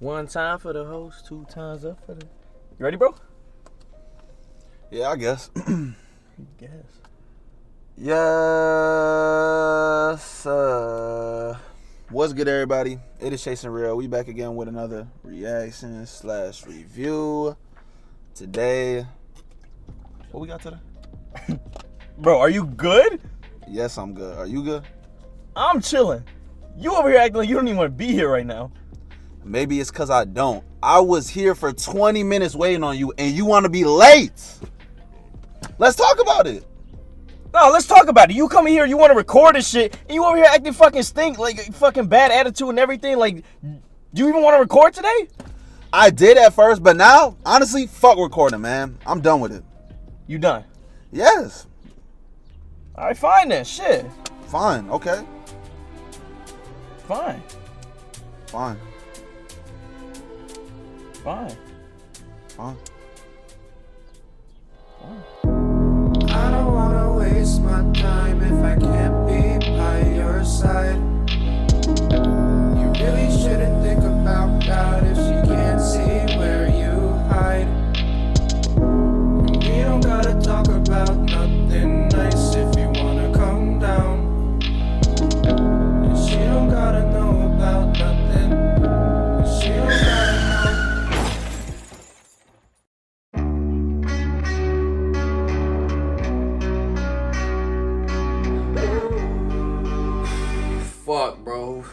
One time for the host, two times up for the... You ready, bro? Yeah, I guess. Guess. Yes. What's good, everybody? It is ChaseNRio. We back again with another reaction / review. Today, what we got today? Bro, are you good? Yes, I'm good. Are you good? I'm chilling. You over here acting like you don't even want to be here right now. Maybe it's because I don't. I was here for 20 minutes waiting on you, and you want to be late. Let's talk about it. No, let's talk about it. You come here, you want to record this shit, and you over here acting fucking stink, like fucking bad attitude and everything. Like, do you even want to record today? I did at first, but now, honestly, fuck recording, man. I'm done with it. You done? Yes. All right, fine then. Shit. Fine. Okay. Fine. Fine. Fine. Fine. I don't wanna waste my time if I can't be by your side. You really shouldn't think about God if she can't see where you hide. And we don't gotta talk about nothing nice if you wanna come down. And she don't gotta know about nothing. And she don't gotta know. Fuck, bro.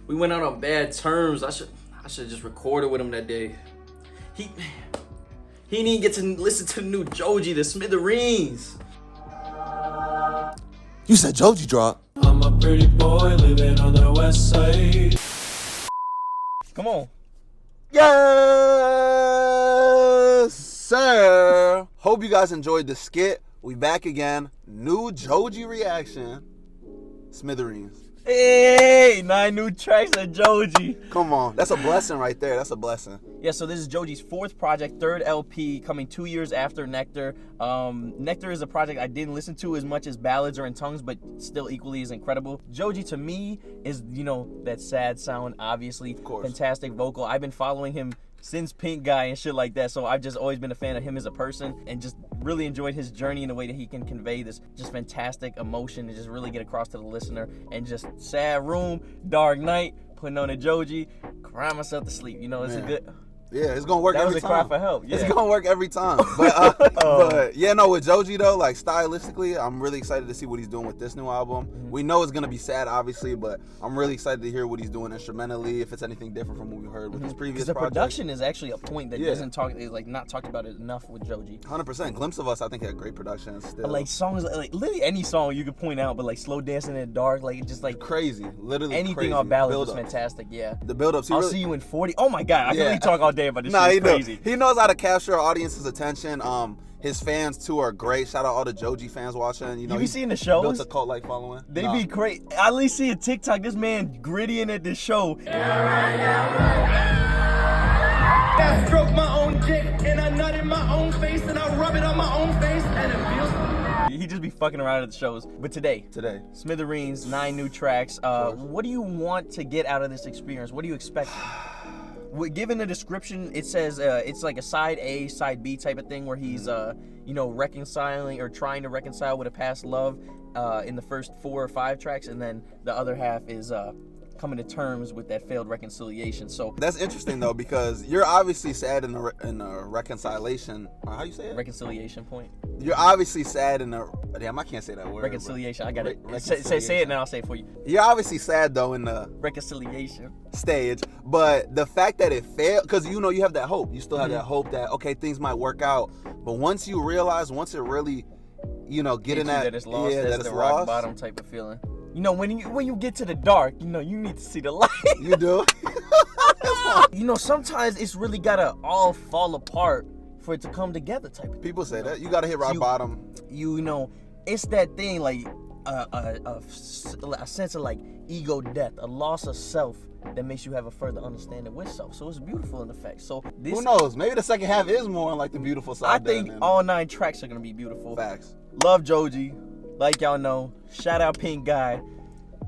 We went out on bad terms. I should just recorded with him that day. He didn't get to listen to the new Joji, the Smithereens. You said Joji dropped. I'm a pretty boy living on the west side. Come on. Yes, sir. Hope you guys enjoyed the skit. We back again. New Joji reaction. Smithereens. Hey, 9 new tracks of Joji. Come on. That's a blessing right there. That's a blessing. Yeah, so this is Joji's 4th project, 3rd LP, coming 2 years after Nectar. Nectar is a project I didn't listen to as much as Ballads or In Tongues, but still equally as incredible. Joji, to me, is, you know, that sad sound, obviously. Of course. Fantastic vocal. I've been following him since Pink Guy and shit like that, so I've just always been a fan of him as a person and just really enjoyed his journey in the way that he can convey this just fantastic emotion and just really get across to the listener. And just sad room, dark night, putting on a Joji, crying myself to sleep. You know, it's a good... Yeah, it's gonna work That every was a time. cry for help. Yeah. It's gonna work every time. But yeah, no, with Joji though, like stylistically, I'm really excited to see what he's doing with this new album. We know it's gonna be sad, obviously, but I'm really excited to hear what he's doing instrumentally. If it's anything different from what we heard with his previous the project. production is actually a point that is not talked about it enough with Joji. 100%. Glimpse of Us, I think, had great production still. But like songs, like literally any song you could point out, but like Slow Dancing in the Dark, like just like crazy, literally anything crazy. on Ballads was Build-ups. fantastic. Yeah. The build-ups. I'll see you in 40. Oh my God, I can really talk all day about this. Nah, shit. It's crazy. He knows how to capture our audience's attention. His fans too are great. Shout out all the Joji fans watching. You know, You be seeing the shows? Built a cult-like following. They be great. I at least see a TikTok. This man grittying at this show. I stroke my own dick and I nut in my own face and I rub it on my own face and it feels. He just be fucking around at the shows. But today, Smithereens, 9 new tracks. What do you want to get out of this experience? What do you expect? Given the description, it says it's like a side A, side B type of thing where he's, you know, reconciling or trying to reconcile with a past love in the first 4 or 5 tracks, and then the other half is coming to terms with that failed reconciliation. So that's interesting though, because you're obviously sad in the reconciliation. How you say it? Reconciliation point. You're obviously sad in the. Damn, I can't say that word. Reconciliation. I got it. Say it, and I'll say it for you. You're obviously sad though in the reconciliation stage, but the fact that it failed, because you know you have that hope. You still have that hope that okay, things might work out. But once you realize, once it really, you know, get in that it's lost, yeah, that's that the it's rock lost. bottom type of feeling. You know, when you get to the dark, you know, you need to see the light. You do. You know, sometimes it's really gotta all fall apart for it to come together type of thing. People say that. You gotta hit rock bottom. You know, it's that thing like a sense of like ego death, a loss of self that makes you have a further understanding with self. So it's beautiful in effect. So this, who knows? Maybe the second half is more on like the beautiful side. I think all 9 tracks are gonna be beautiful. Facts. Love Joji. Like y'all know, shout out Pink Guy.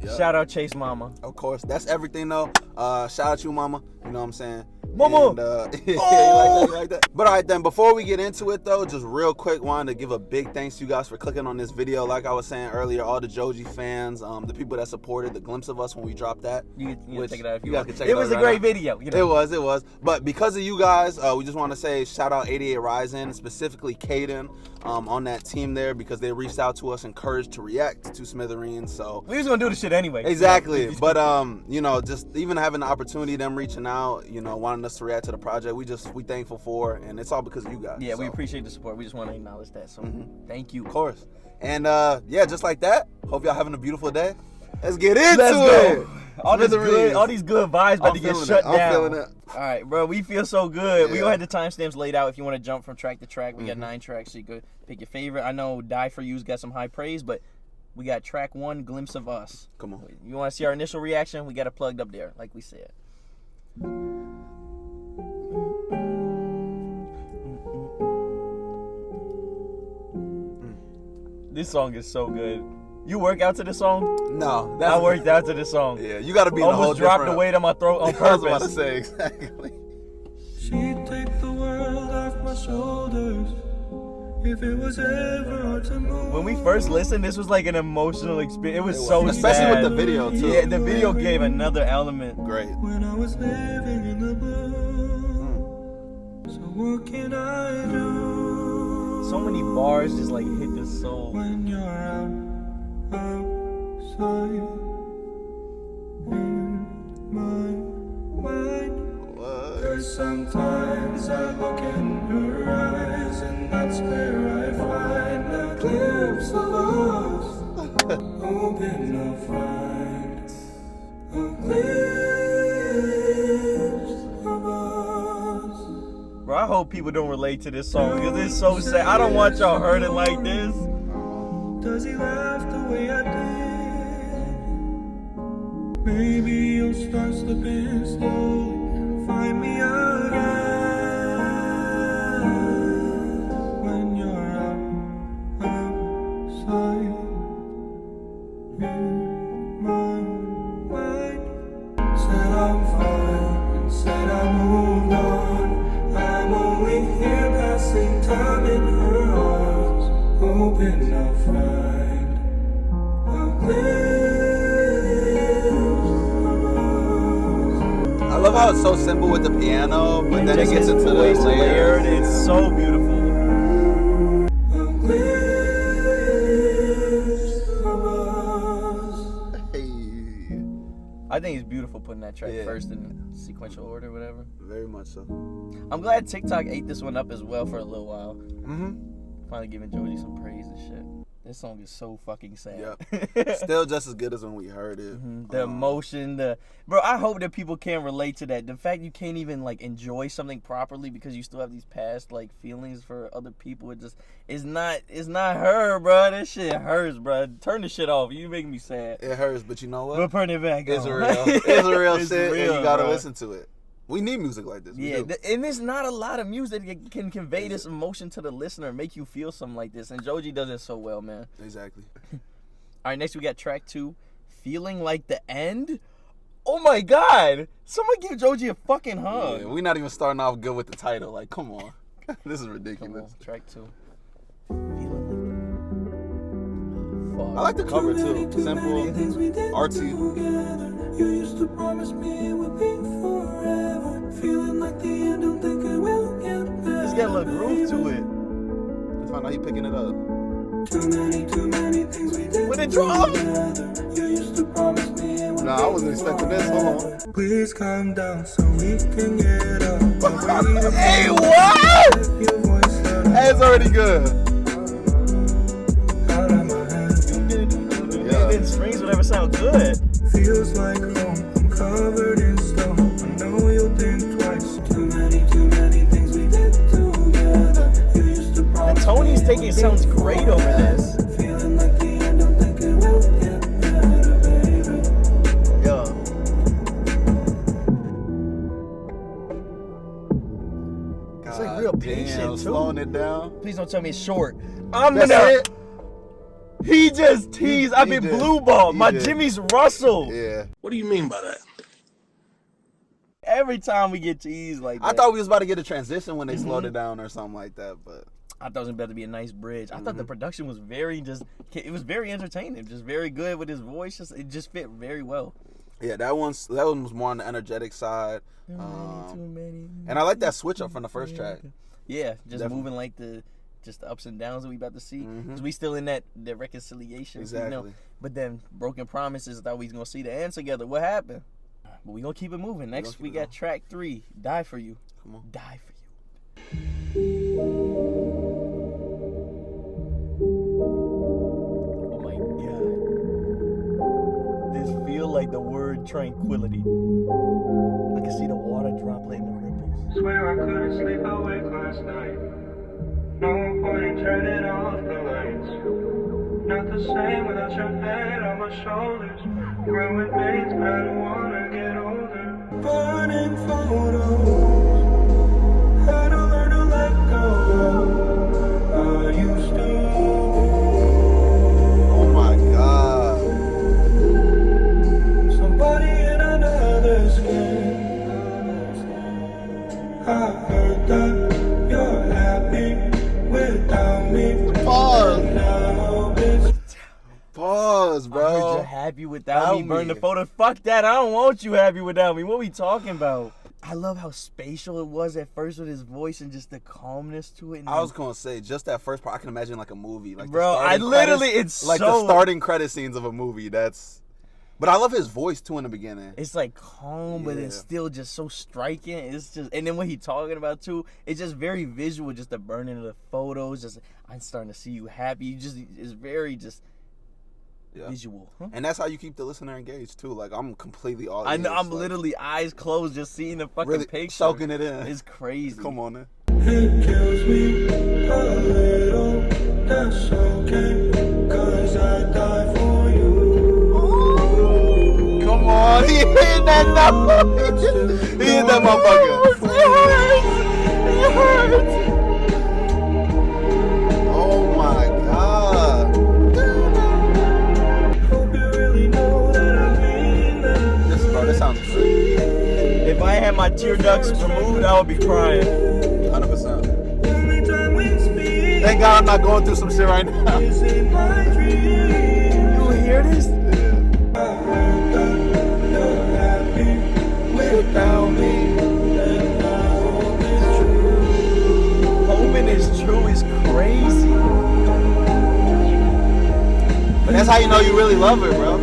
Yep. Shout out Chase Mama. Of course, that's everything though. Shout out you, mama. You know what I'm saying? Mama! And, you like that. But all right then, before we get into it though, just real quick, wanted to give a big thanks to you guys for clicking on this video. Like I was saying earlier, all the Joji fans, the people that supported the glimpse of us when we dropped that. You can take it out if you guys want. can check it out. It was a great video. You know? It was. But because of you guys, we just want to say shout out 88 Rising, specifically Caden, on that team there, because they reached out to us, encouraged to react to Smithereens. So we was gonna do the shit anyway. Exactly. But you know, just even having the opportunity, them reaching out, you know, wanting us to react to the project, we thankful for, and it's all because of you guys. Yeah, so. we appreciate the support. We just want to acknowledge that. So thank you. Of course. And yeah, just like that. Hope y'all having a beautiful day. Let's get into Let's it. go. All these good vibes about to get shut down. I'm feeling it. All right, bro. We feel so good. Yeah. We gonna have the timestamps laid out if you want to jump from track to track. We got 9 tracks, so you could pick your favorite. I know Die For You's got some high praise, but we got track 1, Glimpse of Us. Come on. You want to see our initial reaction? We got it plugged up there, like we said. This song is so good. You work out to this song? No, I worked out to this song. Yeah, you got to be in a whole Almost dropped different... the weight on my throat on I was about to purpose. say exactly. She'd take the world off my shoulders if it was ever hard to move. When we first listened, this was like an emotional experience. It was so Especially sad. with the video too. Yeah, the video gave another element. Great. When I was living in the blue, so what can I do? So many bars just like hit the soul. When you're outside in my mind. What? Cause sometimes I look in her eyes, and that's where I find a glimpse of us. Hoping to find a glimpse of us. Bro, I hope people don't relate to this song because it's so sad. I don't want y'all hurting like this. Does he laugh the way I did? Maybe you'll start slipping slowly and find me again. When you're outside in my mind. Said I'm fine and said I moved on. I'm only here passing time in her arms, hoping I'll find a glimpse. I love how it's so simple with the piano, but then it gets into the layered. layers. It's so beautiful. A glimpse of us. Hey. I think it's beautiful putting that track Yeah. first in sequential order, whatever. Very much so. I'm glad TikTok ate this one up as well for a little while. Mm-hmm. Finally giving Joji some praise and shit. This song is so fucking sad. Yep. Still just as good as when we heard it. The emotion, bro. I hope that people can relate to that. The fact you can't even like enjoy something properly because you still have these past like feelings for other people. It just it's not her, bro. That shit hurts, bro. Turn the shit off. You making me sad. It hurts, but you know what? We'll turn it back. It's on. real. It's a real It's shit, real, and you gotta bro. listen to it. We need music like this. We Yeah, do. and there's not a lot of music that can convey this emotion to the listener, make you feel something like this. And Joji does it so well, man. Exactly. All right, next we got track 2, Feeling Like the End. Oh my God! Someone give Joji a fucking hug. Yeah, we're not even starting off good with the title. Like, come on. This is Come ridiculous. on, track 2. Feeling like. I like the cover too. Simple, artsy. You used to promise me it would be forever. Feeling like the end, don't think it will get better. It's got a little groove to it. Let's find out he picking it up. Too many things we did With the drum. together. You used to promise me it would Nah, I wasn't expecting this. Hold on. Please calm down so we can get up. Hey, what? Your voice loud Hey, it's already good. out of my head. Yeah. Then strings would ever sound good. Feels like home. I'm covered in stone. I know you'll think twice. Too many things we did together. You used to promise Tony's me it taking would sounds be great over this. Feeling like the end, don't think it will get better, baby. Yeah. It's like real patient, Damn, too. slowing it down. Please don't tell me it's short. That's it. He just teased. I mean, blue ball. My did. Jimmy's Russell. Yeah. What do you mean by that? Every time we get teased like that. I thought we was about to get a transition when they slowed it down or something like that, but I thought it was about to be a nice bridge. I thought the production was it was very entertaining, just very good with his voice. It just fit very well. yeah, that one was more on the energetic side. And I like that switch up from the first track. Yeah, just Definitely. moving like the ups and downs that we about to see. Because we still in the reconciliation. Exactly. You know? But then broken promises, I thought we was gonna see the end together. What happened? But we gonna keep it moving. Next we got track 3, Die For You. Come on. Die For You. Oh my God. This feel like the word tranquility. I can see the water droplet in the ripples. Swear I couldn't sleep awake last night. No point in turning off the lights. Not the same without your head on my shoulders. Growing pains, but I don't wanna get older. Burning photos. Had to learn to let go. I used to. Oh my God. Somebody in another skin. I heard that you're happy without me. Pause. Now it's Pause, I heard bro. you're happy without me. Without Burn me. the photo. Fuck that. I don't want you happy without me. What we talking about? I love how spatial it was at first with his voice and just the calmness to it. And I was gonna say just that first part. I can imagine like a movie, like Bro, the I starting literally- credits, it's like so- the starting credit scenes of a movie. But I love his voice too in the beginning. it's like calm, but it's Yeah. still just so striking. It's just, and then what he talking about too, it's just very visual. Just the burning of the photos. Just I'm starting to see you happy. It's very just Yeah. visual. Huh? And that's how you keep the listener engaged too. Like I'm completely all. I know. ears, I'm like, literally eyes closed, just seeing the fucking really picture. soaking it in. It's crazy. Come on, man. It kills me a little, that's okay, 'cause I die for you. Come on, he hit that number. He hit that motherfucker. It hurts. Oh my God. Hope you really know that I mean that. This sounds great. If I had my tear ducts removed, I would be crying. 100%. Only time we speak Thank God I'm not going through some shit right now. is in my dreams. You hear this? I heard that you're happy without me, and I hope it's true. Hoping is true is crazy. But that's how you know you really love her, bro.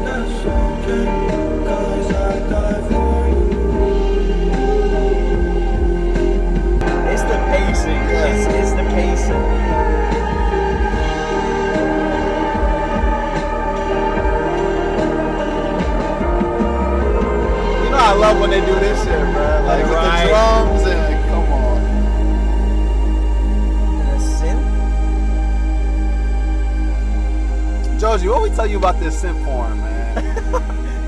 That's okay, 'cause I die for you. It's the pacing. Yeah. It's the pacing. You know I love when they do this shit, bro. Like with Right. the drums and come on. And a synth. Joji, what we tell you about this synth form, man?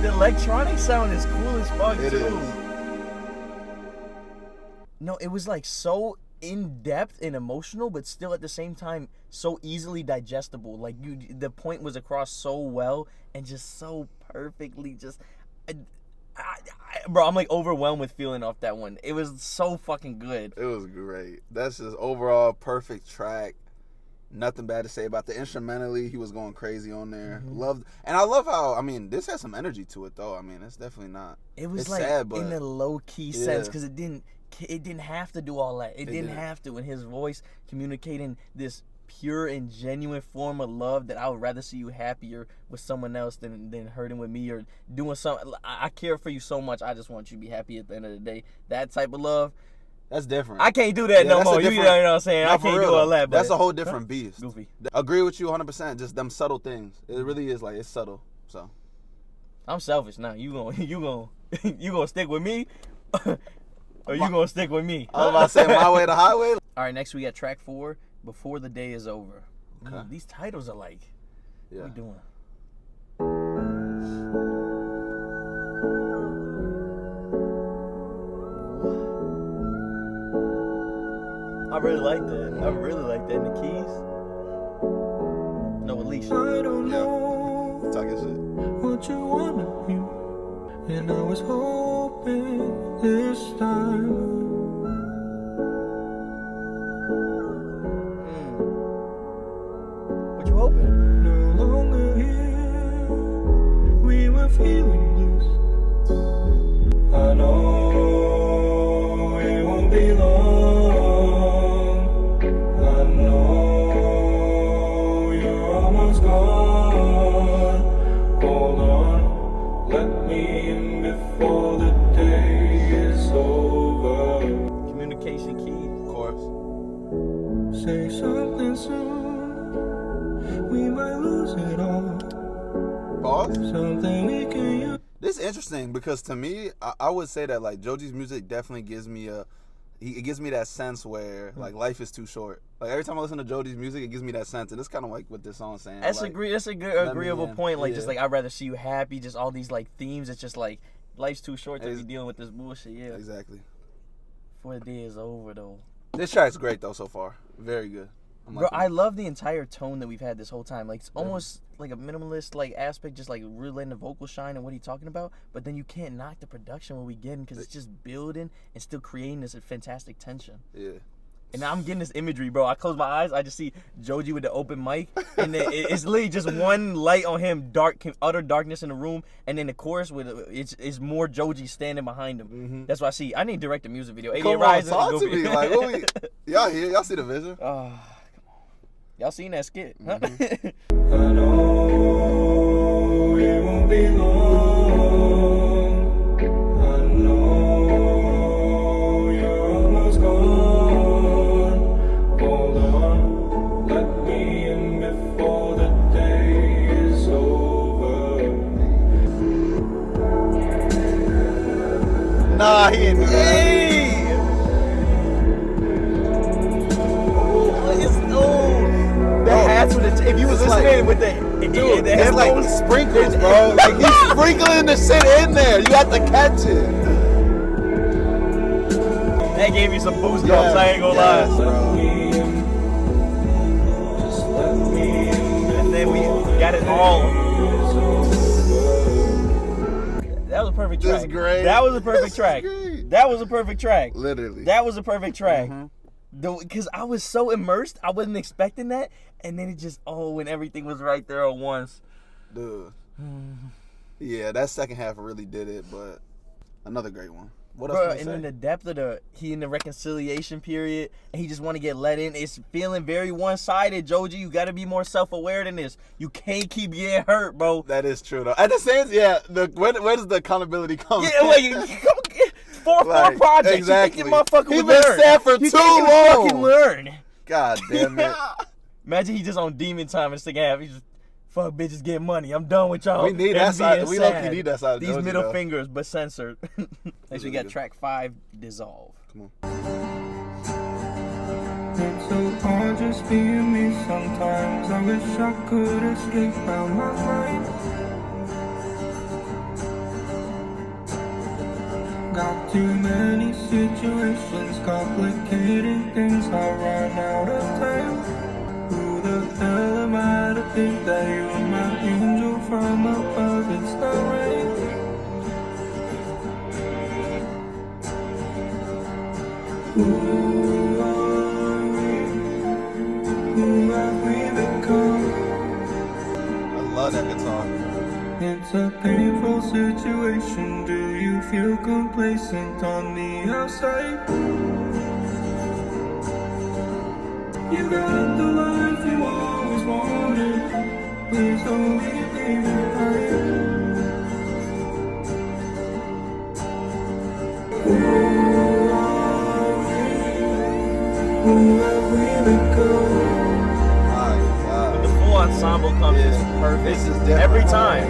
The electronic sound is cool as fuck It too. is. No, it was like so in depth and emotional, but still at the same time so easily digestible. Like the point was across so well and just so perfectly. Bro, I'm like overwhelmed with feeling off that one. It was so fucking good. It was great. That's just overall perfect track. Nothing bad to say about the instrumentally. He was going crazy on there. Loved, and I love how. I mean, this has some energy to it, though. I mean, it's definitely not. It was it's like sad, but in a low key Yeah. sense because it didn't have to do all that. It didn't didn't. have to. And his voice communicating this pure and genuine form of love that I would rather see you happier with someone else than hurting with me or doing something. I care for you so much. I just want you to be happy at the end of the day. That type of love. that's different. I can't do that Yeah, no that's a more. You know different- what I'm saying? Not I for can't real, do all though. that. But That's a whole different beast. Goofy. Agree with you 100%. Just them subtle things. It really is like it's subtle. So I'm selfish now. You gonna stick with me, or you gonna stick with me? I was about to say my way to highway. All right, next we got track 4, Before the Day Is Over. Okay. These titles are like, Yeah. what we doing? I really like that. I really like that in the keys. communication. I don't Yeah. know Talking shit. what you wanna hear, and I was hoping this time. What you hoping? No longer here, we were feeling loose. I know it won't be long. I know you're almost gone. Hold on, let me in before the day is over. Communication key. Of course. Say something soon, we might lose it all. Pause. Something we can use. This is interesting because to me, I would say that like Joji's music definitely gives me it gives me that sense where like life is too short. Like every time I listen to Joji's music, it gives me that sense, and it's kind of like what this song's saying. That's like, that's a good agreeable point. Like just like I'd rather see you happy. Just all these like themes. It's just like life's too short to be dealing with this bullshit. Yeah. Exactly. Before the day is over though. This track's great though so far. Very good. Bro, I love the entire tone that we've had this whole time. Like it's almost like a minimalist like aspect, just like really letting the vocal shine and what he's talking about. But then you can't knock the production when we getting because it's just building and still creating this fantastic tension. Yeah. And now I'm getting this imagery, bro. I close my eyes, I just see Joji with the open mic, and then it's literally just one light on him, utter darkness in the room, and then the chorus with it's more Joji standing behind him. Mm-hmm. That's what I see. I need to direct the music video. Come on, Rising, talk to me. Like, what we, y'all here? Y'all see the vision? Come on. Y'all seen that skit? Huh? I know it won't be long. I know you're almost gone. Hold on, let me in before the day is over. Nah, he ain't do that. That's what if you was listening with the It's like sprinkles, bro. Like he's sprinkling the shit in there. You have to catch it. That gave me some boost ups, I ain't gonna lie. And then we got it all. That was a perfect track. That's great. That was a perfect track. Great. That was a perfect track. Literally. That was a perfect track. Mm-hmm. Because I was so immersed, I wasn't expecting that, and then it just when everything was right there at once. Dude. Yeah, that second half really did it, but another great one. What else? Bro, can we and say? then the depth of he in the reconciliation period, and he just want to get let in. It's feeling very one-sided, Joji. You got to be more self-aware than this. You can't keep getting hurt, bro. That is true though. At the same, where does the accountability come? Yeah, like four projects. Exactly. You think your motherfucker He would been learn? sad for You too think he would long. fucking learn? God damn it. Imagine he just on demon time in the second half. He just fuck bitches getting money. I'm done with y'all. We need that And side. being We sad. low-key need that side of These Joji, middle though. fingers, but censored. Next we got good. track 5, Dissolve. Come on. It's so hard just being me sometimes. I wish I could escape out my mind. Got too many situations, complicated things. I run out of time. Who the hell am I to think that you're my angel from above? It's not right. Who are we? Who have we become? I love that guitar. It's a painful situation. Do you feel complacent on the outside? You got the life you always wanted. Please don't leave me behind. Who are we? Who have we become? My God. The full ensemble comes is perfect. This is different. Every time.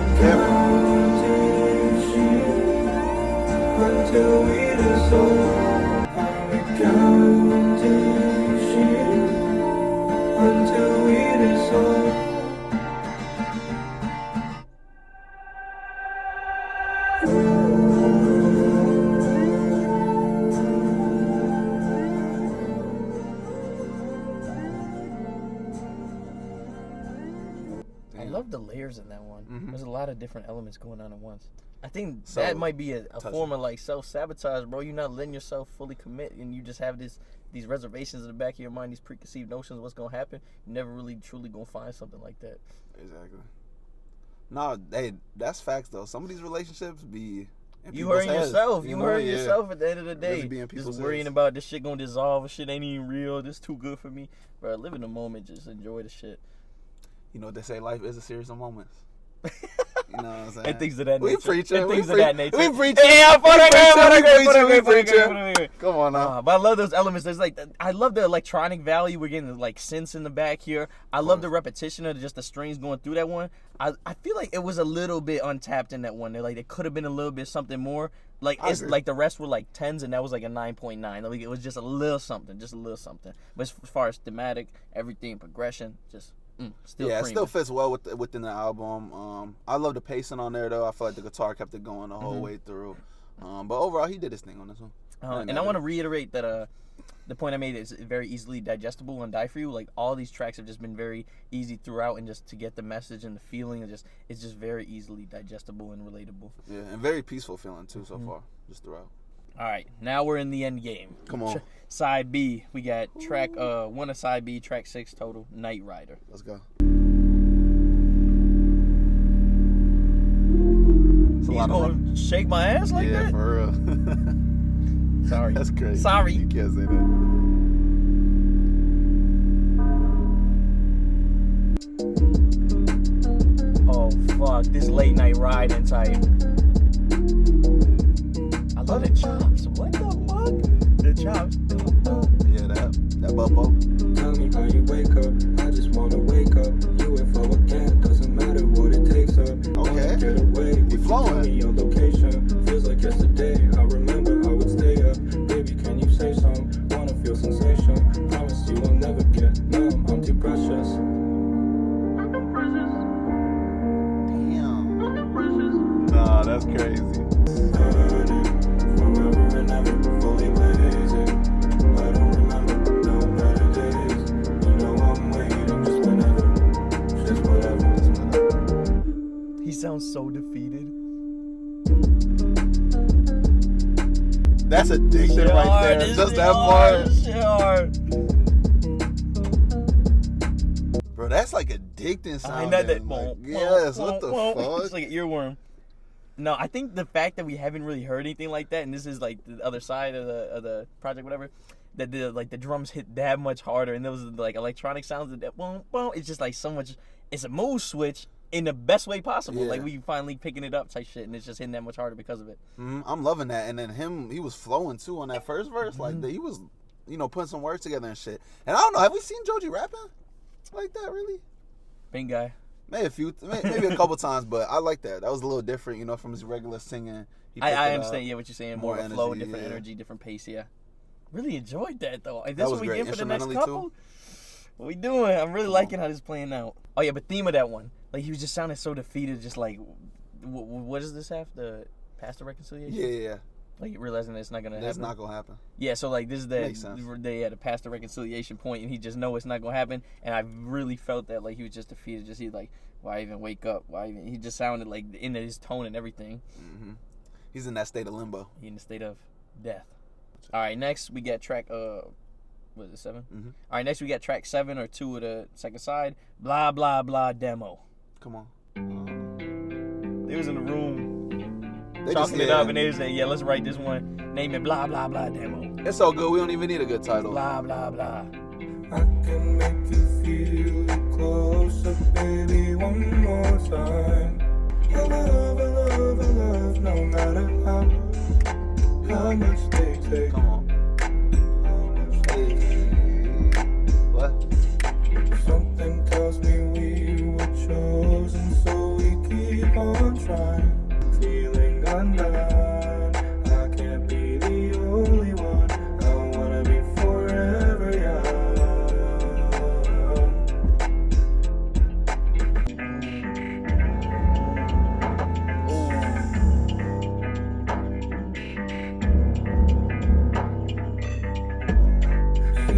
Until we dissolve, I'm counting sheep until we dissolve. layers in that one. Mhm. There's a lot of different elements going on at once. I think So, that might be a touching. form of like self-sabotage, bro. You're not letting yourself fully commit, and you just have these reservations in the back of your mind, these preconceived notions of what's gonna happen. You're never really truly gonna find something like that. Exactly. No, hey, that's facts though. Some of these relationships be in You people's hurting heads, yourself. You know? hurting Yeah. yourself at the end of the Really day. be in Just people's worrying heads. about this shit gonna dissolve. Shit ain't even real. This too good for me, bro. Live in the moment. Just enjoy the shit. You know what they say, life is a series of moments. You know what I'm saying? And things of that We nature. preaching. And We things of preach- that nature. we preaching. Yeah, We preaching. preaching. Come on now. But I love those elements. There's like, I love the electronic value. We're getting like synths in the back here. I love the repetition of just the strings going through that one. I feel like it was a little bit untapped in that one. Like it could have been a little bit something more. Like I it's agree. like the rest were like 10s and that was like a 9.9. Like it was just a little something, But as far as thematic, everything, progression, just still. Yeah, it creamy. still fits well within the album. I love the pacing on there though. I feel like the guitar kept it going the whole way through. But overall, he did his thing on this one. And I want to reiterate that the point I made is very easily digestible and Die For You. Like all these tracks have just been very easy throughout, and just to get the message and the feeling, it's just very easily digestible and relatable. Yeah, and very peaceful feeling too so far, just throughout. All right, now we're in the end game. Come on. Side B, we got track 1 of side B, track 6 total, Night Rider. Let's go. He's gonna shake my ass like yeah, that? for real. Sorry. That's crazy. Sorry. You can't say that. Oh fuck, this late night riding type. I love the chops. What the fuck? The chops. Yeah, that bubble. Tell me how you wake up. I just wanna wake up. UFO again. Doesn't matter what it takes up. Okay. Get away. He flowing. Tell me your location. Feels like yesterday. I remember I would stay up. Baby, can you say something? Wanna feel sensation. Promise you will never get numb. I'm too precious. Damn. Nah, that's crazy. Burning forever and ever. Fully blazing. I don't remember no better days. You know I'm waiting just whenever. Just whatever. He sounds so defeated. That's addictive Shit right hard, there. this Just shit that hard, part. shit hard. Bro, that's like addicting I sounding. know that. Like, yes, what the It's fuck? like an earworm. No, I think the fact that we haven't really heard anything like that, and this is like the other side of the project, whatever, that the drums hit that much harder, and those like electronic sounds that boom boom. It's just like so much. It's a mood switch in the best way possible. Yeah. Like we finally picking it up type shit, and it's just hitting that much harder because of it. I'm loving that. And then he was flowing too on that first verse. Like he was, putting some words together and shit. And I don't know, have we seen Joji rapping like that really? Big guy. Maybe maybe a couple times, but I like that. That was a little different, from his regular singing. He picked I it understand, up. yeah, what you're saying. More More of a flow, energy, different yeah. energy, different pace, yeah. Really enjoyed that though. Like, That this was what we great. get for the next Instrumentally, couple. too. What we doing? I'm really liking how this is playing out. Oh yeah, but theme of that one, like he was just sounding so defeated. Just like, what does this have? The pastor reconciliation? Yeah. Like realizing that it's not gonna That's happen. not gonna happen. Yeah, so like this is the Makes sense. they had a pastor reconciliation point, and he just know it's not gonna happen. And I really felt that like he was just defeated. Just he's like, why even wake up? Why even? He just sounded like in his tone and everything. He's in that state of limbo. He in the state of death. All right, next we got track what is it 7? All right, next we got track 7 or 2 of the second side. Blah blah blah demo. Come on. They was in the room They chalking just- it up, and they was saying, yeah, let's write this one. Name it blah blah blah demo. It's so good. We don't even need a good title. Blah blah blah. I can make you feel closer, baby, one more time. I love, no matter how much they take. Come on. Hey. What? Something tells me we were chosen, so we keep on trying. Feeling undone, I can't be the only one. I wanna be forever young.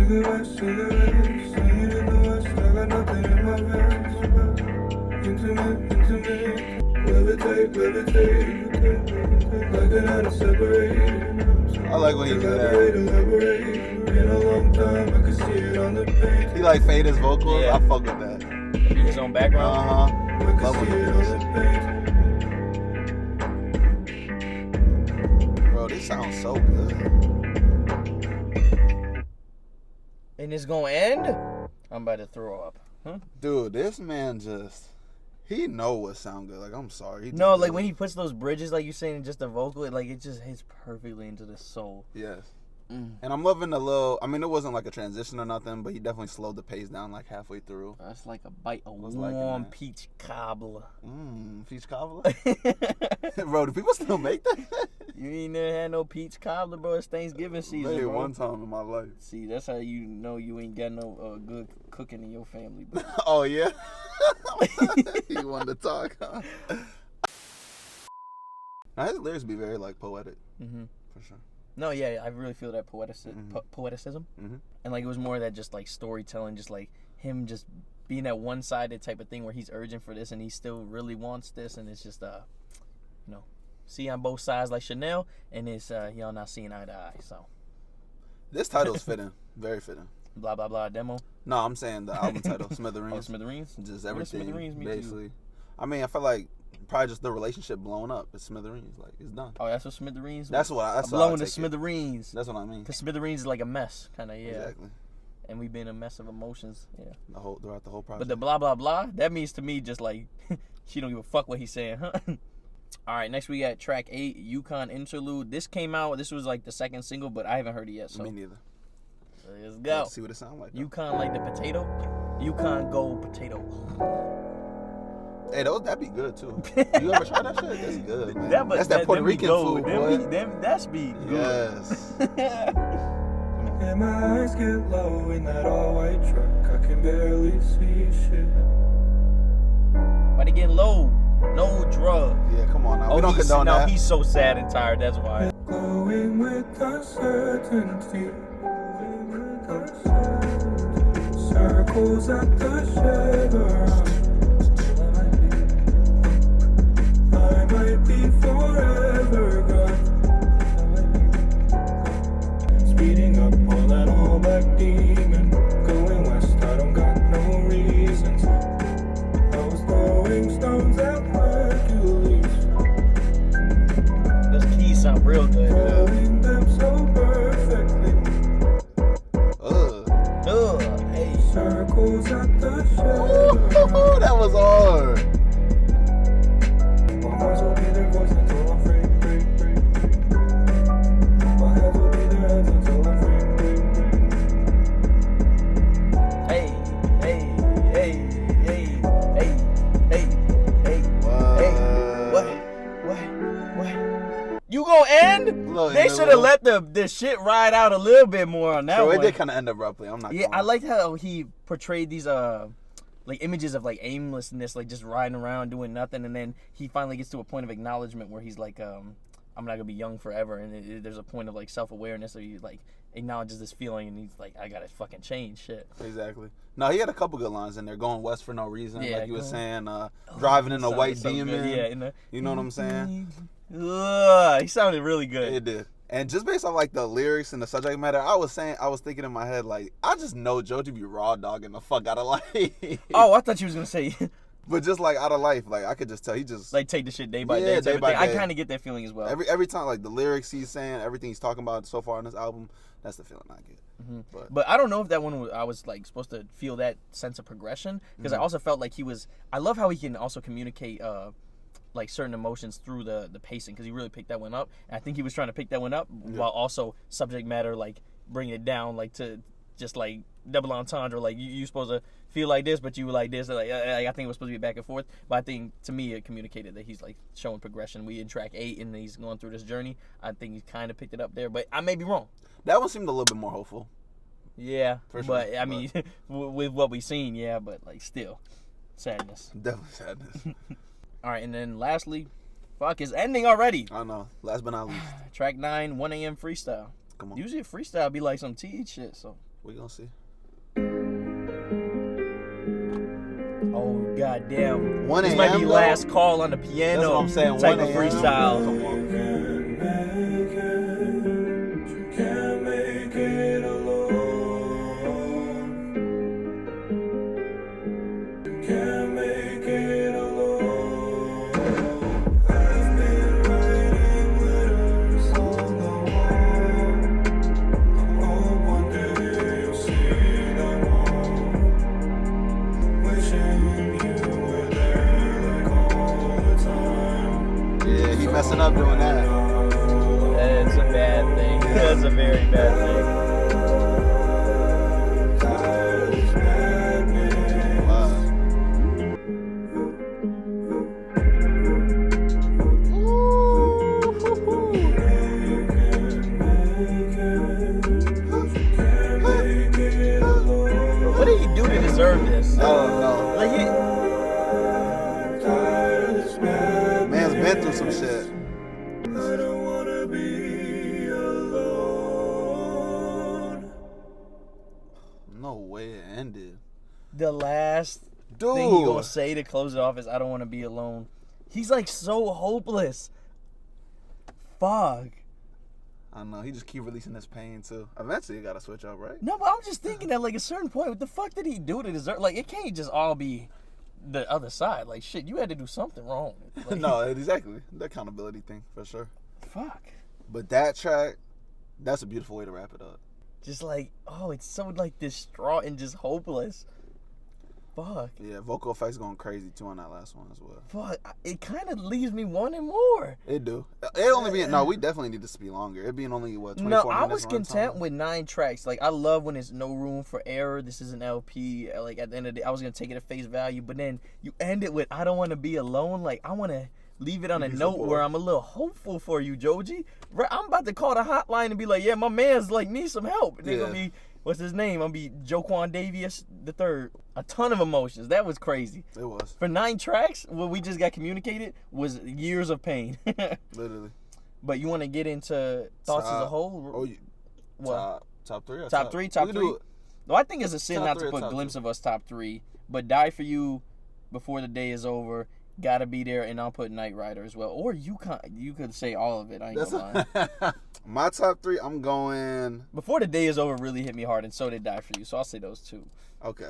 Cigarettes, singing in the west. I got nothing in my veins. Intimate I like when he do that. He like fade his vocals. Yeah. I fuck with that. His own background. Love when he does it. Bro, this sounds so good. And it's gonna end? I'm about to throw up. Huh? Dude, this man just, he know what sound good. Like, I'm sorry. No, like when he puts those bridges, like you saying, just the vocal, it just hits perfectly into the soul. Yes. And I'm loving the little, I mean, it wasn't like a transition or nothing, but he definitely slowed the pace down like halfway through. That's like a bite of was liking warm that. peach cobbler. Peach cobbler? Bro, do people still make that? You ain't never had no peach cobbler, bro. It's Thanksgiving season, Maybe bro. one time in my life. See, that's how you know you ain't got no good cooking in your family, bro. Oh, yeah? He wanted to talk, huh? Now, his lyrics be very, like, poetic. Mm-hmm. For sure. No, yeah, I really feel that poeticism. Mm-hmm. And, like, it was more that just, like, storytelling, just, like, him just being that one-sided type of thing where he's urging for this and he still really wants this, and it's just, you know, see on both sides like Chanel, and it's, y'all not seeing eye to eye, so. This title's fitting. Very fitting. Blah, blah, blah, demo. No, I'm saying the album title, Smithereens. Oh, Smithereens? Just What does everything, Smithereens mean to you? basically. I mean, I feel like probably just the relationship blowing up. It's Smithereens. Like, it's done. Oh, that's what Smithereens? That's what I blowing the take it. Smithereens. That's what I mean. Because Smithereens is like a mess, kind of, yeah. Exactly. And we've been a mess of emotions, yeah. Throughout the whole project. But the blah, blah, blah, that means to me just like, she don't give a fuck what he's saying, huh? All right, next we got track 8, YUKON Interlude. This came out, this was like the second single, but I haven't heard it yet, so. Me neither. Let's go. Let's see what it sounds like. YUKON like the potato. YUKON go potato. Hey, that'd be good too. You ever try that shit? That's good, man. That's that Puerto them be Rican gold. food, boy. That's be good. Yes. And my eyes get low in that all-white truck. I can barely see shit. Why they getting low? No drug. Yeah, come on now. We don't condone that. He's so sad and tired, that's why. Glowing with uncertainty. Circles at the chevron. I might be forever gone. Speeding up on that all black demon. Going west, I don't got no reasons. I was throwing stones at Hercules. Those keys sound real good. Throwing them so perfectly. Hey. Circles at the chevron. Ooh, that was hard. My voice will be their voice until I'm free. My hands will be their hands until I'm free. Hey. What? You gonna end? Look, They in the should have little- let the shit ride out a little bit more on that So one. it did kind of end abruptly. I'm not. Yeah, gonna I lie. liked how he portrayed these like images of like aimlessness, like just riding around doing nothing, and then he finally gets to a point of acknowledgement where he's like, I'm not gonna be young forever, and there's a point of like self-awareness, so he like acknowledges this feeling, and he's like, I gotta fucking change shit. Exactly. No, he had a couple good lines in there. Going west for no reason, Yeah, like you were going- saying. Driving in a Sounded white so good. demon. Yeah, You know what I'm saying? He sounded really good. It did. And just based on like the lyrics and the subject matter, I was thinking in my head, like, I just know Joji be raw dogging the fuck out of life. Oh, I thought you was gonna say But just like out of life, like I could just tell he just like take the shit day by Yeah, day. day Type of by thing. I day. kind of get that feeling as well. every time, like the lyrics he's saying, everything he's talking about so far in this album, that's the feeling I get. But I don't know if that one I was like supposed to feel that sense of progression, because I also felt like I love how he can also communicate like certain emotions through the pacing, because he really picked that one up, and I think he was trying to pick that one up while also subject matter like bringing it down, like to just like double entendre, like you supposed to feel like this, but you were like this. Like I think it was supposed to be back and forth, but I think to me it communicated that he's like showing progression. We in track 8 and he's going through this journey. I think he kind of picked it up there, but I may be wrong. That one seemed a little bit more hopeful. Yeah, For sure, but I mean, with what we've seen, yeah, but like still, sadness. Definitely sadness. All right, and then lastly, fuck, it's ending already. I know. Last but not least, Track 9, 1 a.m. freestyle. come on. Usually a freestyle be like some tea shit, so. We gonna see. Oh goddamn. 1 This might be a.m. though? last call on the piano. That's what I'm saying, Type 1 of a.m. freestyle. Come on. Can't make it alone. Can't make it alone. I've been writing letters on the wall. I hope one day you'll see them all. Wishing you were there like all the time. Yeah, he messing up doing that. That's a bad thing. That's a very bad thing. Wow. What did he do to deserve this? I don't know. Like Man's been through some shit. I don't wanna be alone. No way it ended. the last Dude. thing he gonna say to close it off is, "I don't want to be alone." He's like so hopeless. Fuck. I know. He just keep releasing this pain too. Eventually, you gotta switch up, right? No, but I'm just thinking that like a certain point, what the fuck did he do to deserve? Like it can't just all be the other side. Like shit, you had to do something wrong. Like, No, exactly. The accountability thing for sure. Fuck. But that track, that's a beautiful way to wrap it up. Just like, oh, it's so like distraught and just hopeless. Fuck. Yeah, vocal effects going crazy too on that last one as well. Fuck. It kind of leaves me wanting more. It do. It only being no. We definitely need this to be longer. It being only what 24 No, I minutes was content runtime? with 9 tracks. Like I love when there's no room for error. This is an LP. Like at the end of the day, I was gonna take it at face value, but then you end it with "I don't want to be alone." Like I want to leave it on a Be note support. where I'm a little hopeful for you, Joji. Right, I'm about to call the hotline and be like, "Yeah, my man's like needs some help." And they're gonna Yeah. be, what's his name? I'm gonna be Joquan Davis the third. A ton of emotions. That was crazy. It was For 9 tracks, what we just got communicated was years of pain. literally. But you want to get into thoughts as a whole? Oh, you, What? top 3. Or Top 3, we top can 3. do- No, I think it's a sin Top not three to or put top glimpse two? of us top 3. But Die For You, Before the Day Is Over, Gotta Be There, and I'll put Knight Rider as well. Or YUKON. You could say all of it. I ain't gonna lie. My top 3. I'm going. Before the Day Is Over really hit me hard, and so did Die For You. So I'll say those 2. Okay.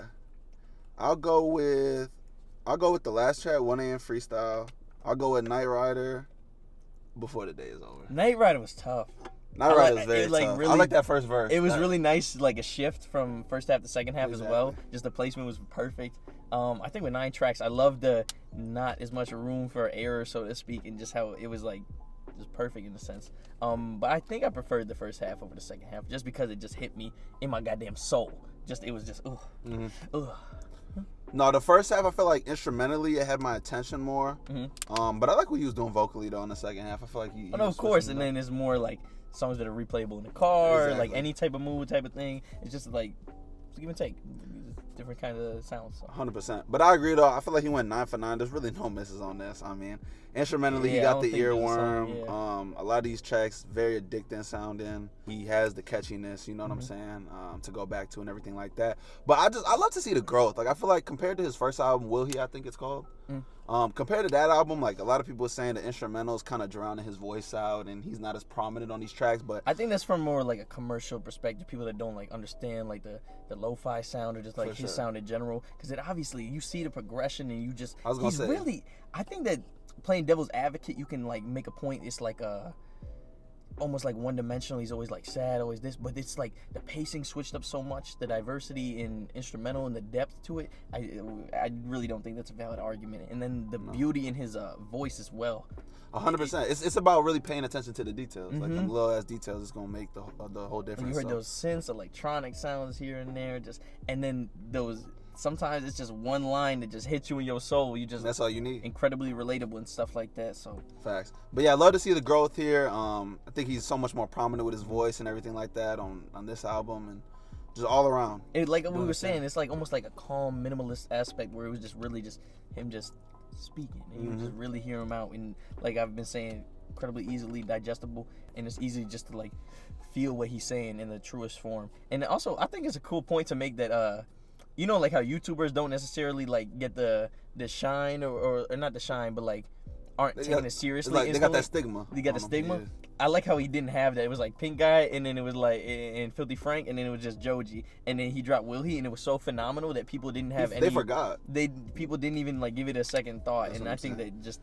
I'll go with the last track, 1 a.m. Freestyle. I'll go with Knight Rider. Before the Day Is Over. Knight Rider was tough. Knight I Rider like- is very it, like, tough. I really- like that first verse. It was That- really nice, like a shift from first half to second half as well. Exactly. Just the placement was perfect. I think with 9 tracks, I love the not as much room for error, so to speak, and just how it was like just perfect in a sense. But I think I preferred the first half over the second half, just because it just hit me in my goddamn soul. It was just ugh, ugh. No, the first half I felt like instrumentally it had my attention more. But I like what he was doing vocally though in the second half. I feel like he Oh, no, was of course, switching and it then it's more like songs that are replayable in the car, like Exactly. any type of mood type of thing. It's just like it's give and take, different kind of sounds. So. 100%. But I agree though. I feel like he went 9 for 9. There's really no misses on this. I mean, instrumentally he Yeah, I got don't the think there's a earworm. song, A lot of these tracks very addicting sounding. He has the catchiness. You know what I'm saying? To go back to and everything like that. But I love to see the growth. Like I feel like compared to his first album, Will He? I think it's called. Compared to that album, like a lot of people are saying the instrumentals kind of drowning his voice out, and he's not as prominent on these tracks. But I think that's from more like a commercial perspective. People that don't like understand like the lo-fi sound or just like For his sure. sound in general. Because it obviously you see the progression and you just I was gonna he's say. really. I think that playing devil's advocate, you can like make a point. It's like almost like one dimensional. He's always like sad, always this, but it's like the pacing switched up so much, the diversity in instrumental and the depth to it. I really don't think that's a valid argument. And then the beauty in his voice as well. 100%. It's about really paying attention to the details. Like them little ass details is gonna make the whole And difference. you heard So, those synths, electronic sounds here and there, and then those. Sometimes it's just one line that just hits you in your soul. You just that's all you need. incredibly relatable and stuff like that. So Facts. But yeah, I love to see the growth here. I think he's so much more prominent with his voice and everything like that on this album, and just all around. it, like we were understand. saying, it's like almost like a calm minimalist aspect where it was just really just him just speaking, and you just really hear him out, and like I've been saying, incredibly easily digestible, and it's easy just to like feel what he's saying in the truest form. And also, I think it's a cool point to make that you know, like how YouTubers don't necessarily like get the shine or not the shine, but like aren't taking it seriously. Like, they got that stigma. They got the stigma. Yeah. I like how he didn't have that. It was like Pink Guy, and then it was like and Filthy Frank, and then it was just Joji, and then he dropped Will He, and it was so phenomenal that people didn't have any. They forgot. People didn't even like give it a second thought, and I think that just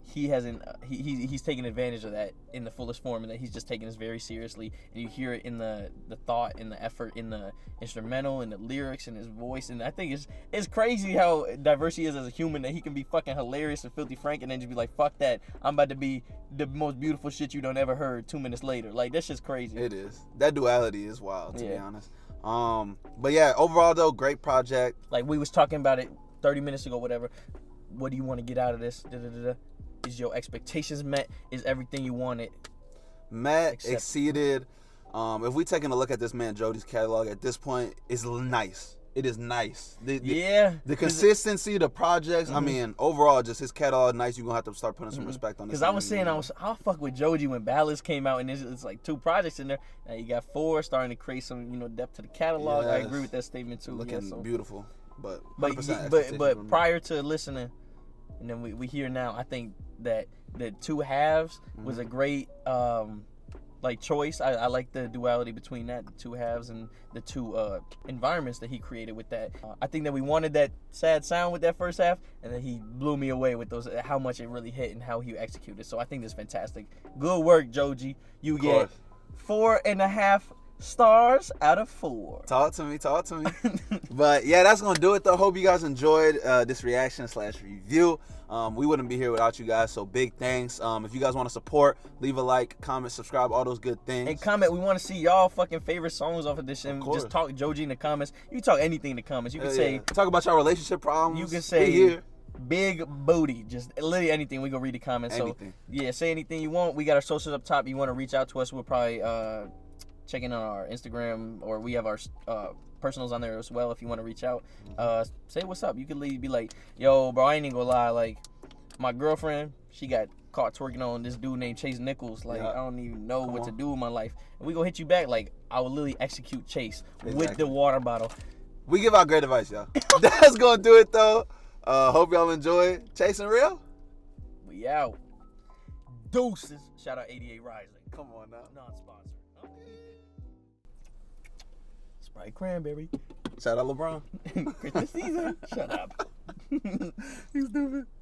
he hasn't he's taken advantage of that in the fullest form, and that he's just taking this very seriously, and you hear it in the thought, in the effort, in the instrumental, in the lyrics, and his voice, and I think it's crazy how diverse he is as a human, that he can be fucking hilarious and Filthy Frank, and then just be like, fuck that, I'm about to be the most beautiful shit you don't ever heard 2 minutes later. Like, that's just crazy. It is. That duality is wild, to be honest. But yeah, overall though, great project. Like, we was talking about it 30 minutes ago, whatever. What do you want to get out of this? Is your expectations met? Is everything you wanted met, exceeded? If we taking a look at this man Joji's catalog at this point, it's nice. It is nice. The consistency, the projects. I mean, overall, just his catalog nice. You're gonna have to start putting some respect on this. Because I was saying, I'll fuck with Joji when Ballads came out, and it's like 2 projects in there. Now you got 4, starting to create some depth to the catalog. Yes. I agree with that statement too. Looking beautiful, but prior to listening, and then we hear now. I think that the 2 halves was a great like choice. I like the duality between that, the 2 halves, and the 2 environments that he created with that. I think that we wanted that sad sound with that first half, and then he blew me away with those, how much it really hit and how he executed. So I think that's fantastic. Good work, Joji. You get 4.5 stars out of 4. Talk to me. But yeah, that's gonna do it though. Hope you guys enjoyed this reaction / review. We wouldn't be here without you guys, so big thanks. If you guys want to support, leave a like, comment, subscribe, all those good things. And comment. We want to see y'all fucking favorite songs off of this, and just talk Joji in the comments. You can talk anything in the comments. You can say talk about your relationship problems. You can say big booty, just literally anything. We gonna read the comments. Anything. So yeah, say anything you want. We got our socials up top. You want to reach out to us, we'll probably check in on our Instagram, or we have our personals on there as well. If you want to reach out, say what's up. You can be like, yo bro, I ain't even gonna lie, like my girlfriend, she got caught twerking on this dude named Chase Nichols. Like, I don't even know what to do with my life. And we gonna hit you back. Like, I will literally execute Chase with the water bottle. We give out great advice, y'all. That's gonna do it though. Hope y'all enjoy. ChaseNRio. We out. Deuces. Shout out 88 Rising. Come on now. Non-sponsor. Okay. Sprite Cranberry. Shout out LeBron. Christmas season. Shut up. You stupid.